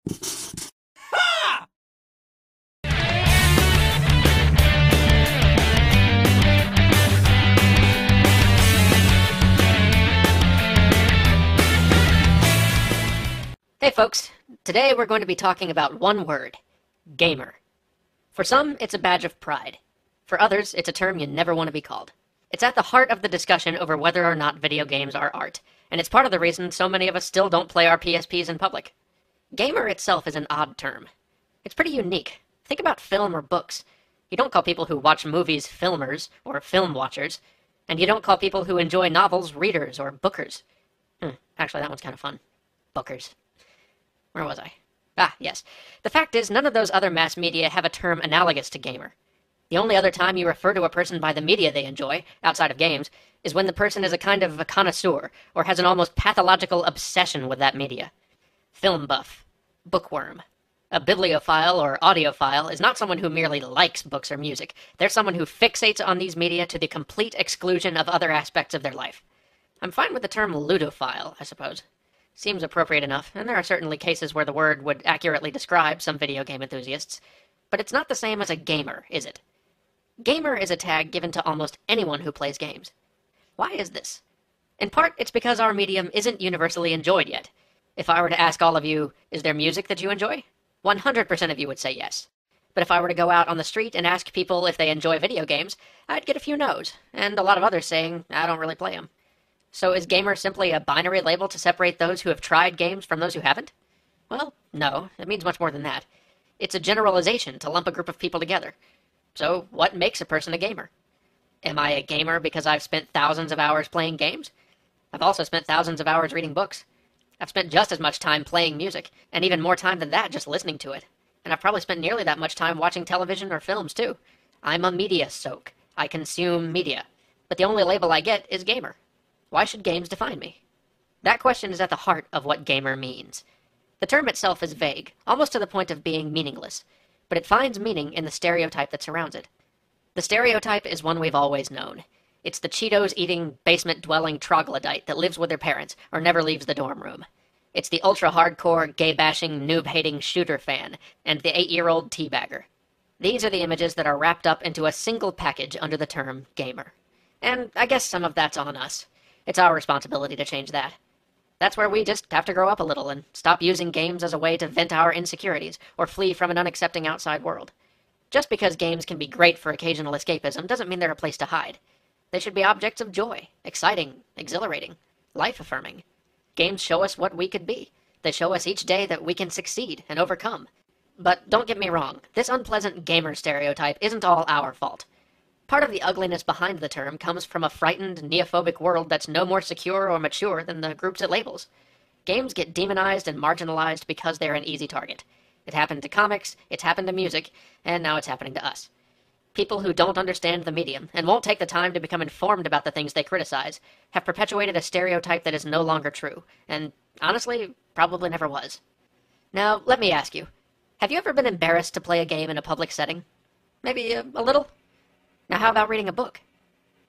Hey folks, today we're going to be talking about one word, gamer. For some, it's a badge of pride. For others, it's a term you never want to be called. It's at the heart of the discussion over whether or not video games are art, and it's part of the reason so many of us still don't play our PSPs in public. Gamer itself is an odd term. It's pretty unique. Think about film or books. You don't call people who watch movies filmers or film watchers, and you don't call people who enjoy novels readers or bookers. Actually, that one's kind of fun. Bookers. Where was I? Ah, yes. The fact is, none of those other mass media have a term analogous to gamer. The only other time you refer to a person by the media they enjoy, outside of games, is when the person is a kind of a connoisseur, or has an almost pathological obsession with that media. Film buff. Bookworm. A bibliophile or audiophile is not someone who merely likes books or music. They're someone who fixates on these media to the complete exclusion of other aspects of their life. I'm fine with the term ludophile, I suppose. Seems appropriate enough, and there are certainly cases where the word would accurately describe some video game enthusiasts, but it's not the same as a gamer, is it? Gamer is a tag given to almost anyone who plays games. Why is this? In part, it's because our medium isn't universally enjoyed yet. If I were to ask all of you, is there music that you enjoy? 100% of you would say yes. But if I were to go out on the street and ask people if they enjoy video games, I'd get a few no's, and a lot of others saying, I don't really play them. So is gamer simply a binary label to separate those who have tried games from those who haven't? Well, no, it means much more than that. It's a generalization to lump a group of people together. So what makes a person a gamer? Am I a gamer because I've spent thousands of hours playing games? I've also spent thousands of hours reading books. I've spent just as much time playing music, and even more time than that just listening to it. And I've probably spent nearly that much time watching television or films too. I'm a media soak. I consume media. But the only label I get is gamer. Why should games define me? That question is at the heart of what gamer means. The term itself is vague, almost to the point of being meaningless, but it finds meaning in the stereotype that surrounds it. The stereotype is one we've always known. It's the Cheetos-eating, basement-dwelling troglodyte that lives with their parents or never leaves the dorm room. It's the ultra-hardcore, gay-bashing, noob-hating shooter fan and the 8-year-old teabagger. These are the images that are wrapped up into a single package under the term gamer. And I guess some of that's on us. It's our responsibility to change that. That's where we just have to grow up a little and stop using games as a way to vent our insecurities or flee from an unaccepting outside world. Just because games can be great for occasional escapism doesn't mean they're a place to hide. They should be objects of joy, exciting, exhilarating, life-affirming. Games show us what we could be. They show us each day that we can succeed and overcome. But don't get me wrong, this unpleasant gamer stereotype isn't all our fault. Part of the ugliness behind the term comes from a frightened, neophobic world that's no more secure or mature than the groups it labels. Games get demonized and marginalized because they're an easy target. It happened to comics, it's happened to music, and now it's happening to us. People who don't understand the medium and won't take the time to become informed about the things they criticize have perpetuated a stereotype that is no longer true, and honestly, probably never was. Now, let me ask you, have you ever been embarrassed to play a game in a public setting? Maybe a little? Now how about reading a book?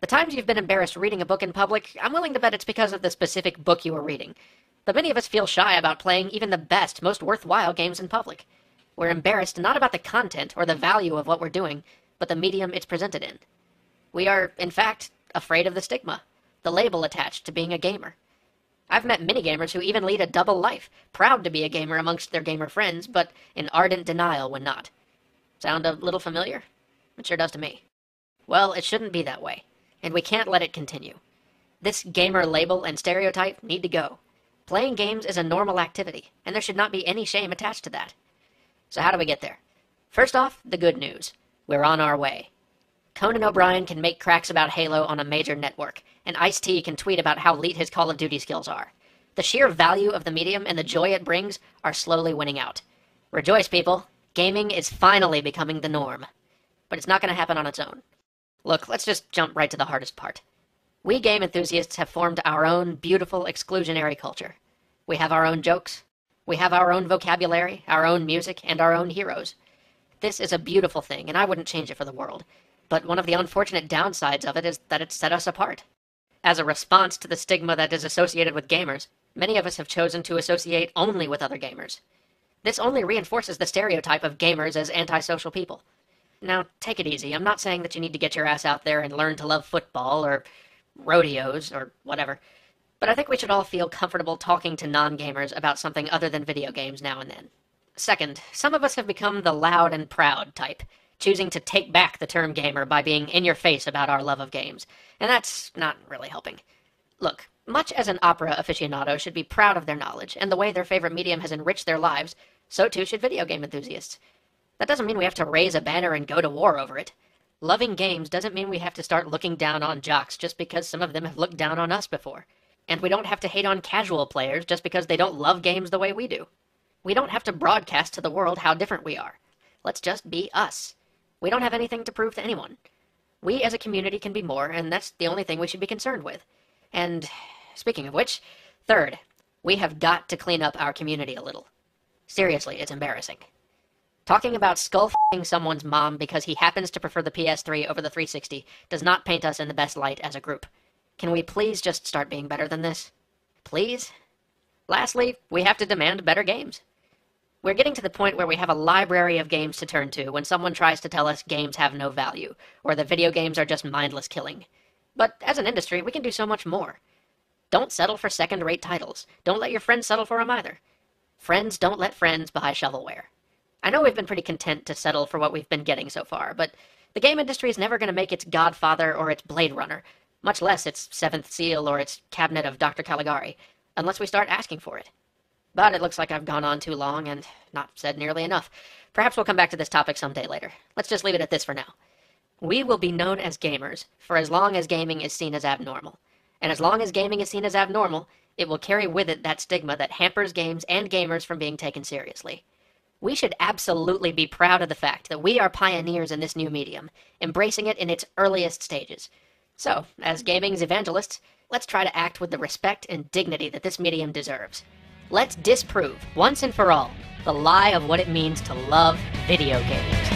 The times you've been embarrassed reading a book in public, I'm willing to bet it's because of the specific book you were reading. But many of us feel shy about playing even the best, most worthwhile games in public. We're embarrassed not about the content or the value of what we're doing, but the medium it's presented in. We are, in fact, afraid of the stigma, the label attached to being a gamer. I've met many gamers who even lead a double life, proud to be a gamer amongst their gamer friends, but in ardent denial when not. Sound a little familiar? It sure does to me. Well, it shouldn't be that way, and we can't let it continue. This gamer label and stereotype need to go. Playing games is a normal activity, and there should not be any shame attached to that. So how do we get there? First off, the good news. We're on our way. Conan O'Brien can make cracks about Halo on a major network, and Ice-T can tweet about how elite his Call of Duty skills are. The sheer value of the medium and the joy it brings are slowly winning out. Rejoice, people. Gaming is finally becoming the norm. But it's not going to happen on its own. Look, let's just jump right to the hardest part. We game enthusiasts have formed our own beautiful exclusionary culture. We have our own jokes. We have our own vocabulary, our own music, and our own heroes. This is a beautiful thing, and I wouldn't change it for the world. But one of the unfortunate downsides of it is that it's set us apart. As a response to the stigma that is associated with gamers, many of us have chosen to associate only with other gamers. This only reinforces the stereotype of gamers as antisocial people. Now, take it easy. I'm not saying that you need to get your ass out there and learn to love football or rodeos or whatever, but I think we should all feel comfortable talking to non-gamers about something other than video games now and then. Second, some of us have become the loud and proud type, choosing to take back the term gamer by being in your face about our love of games, and that's not really helping. Look, much as an opera aficionado should be proud of their knowledge and the way their favorite medium has enriched their lives, so too should video game enthusiasts. That doesn't mean we have to raise a banner and go to war over it. Loving games doesn't mean we have to start looking down on jocks just because some of them have looked down on us before. And we don't have to hate on casual players just because they don't love games the way we do. We don't have to broadcast to the world how different we are. Let's just be us. We don't have anything to prove to anyone. We as a community can be more, and that's the only thing we should be concerned with. And speaking of which, third, we have got to clean up our community a little. Seriously, it's embarrassing. Talking about skull-f***ing someone's mom because he happens to prefer the PS3 over the 360 does not paint us in the best light as a group. Can we please just start being better than this? Please? Lastly, we have to demand better games. We're getting to the point where we have a library of games to turn to when someone tries to tell us games have no value, or that video games are just mindless killing. But as an industry, we can do so much more. Don't settle for second-rate titles. Don't let your friends settle for them either. Friends don't let friends buy shovelware. I know we've been pretty content to settle for what we've been getting so far, but the game industry is never going to make its Godfather or its Blade Runner, much less its Seventh Seal or its Cabinet of Dr. Caligari, unless we start asking for it. But it looks like I've gone on too long and not said nearly enough. Perhaps we'll come back to this topic someday later. Let's just leave it at this for now. We will be known as gamers for as long as gaming is seen as abnormal. And as long as gaming is seen as abnormal, it will carry with it that stigma that hampers games and gamers from being taken seriously. We should absolutely be proud of the fact that we are pioneers in this new medium, embracing it in its earliest stages. So, as gaming's evangelists, let's try to act with the respect and dignity that this medium deserves. Let's disprove, once and for all, the lie of what it means to love video games.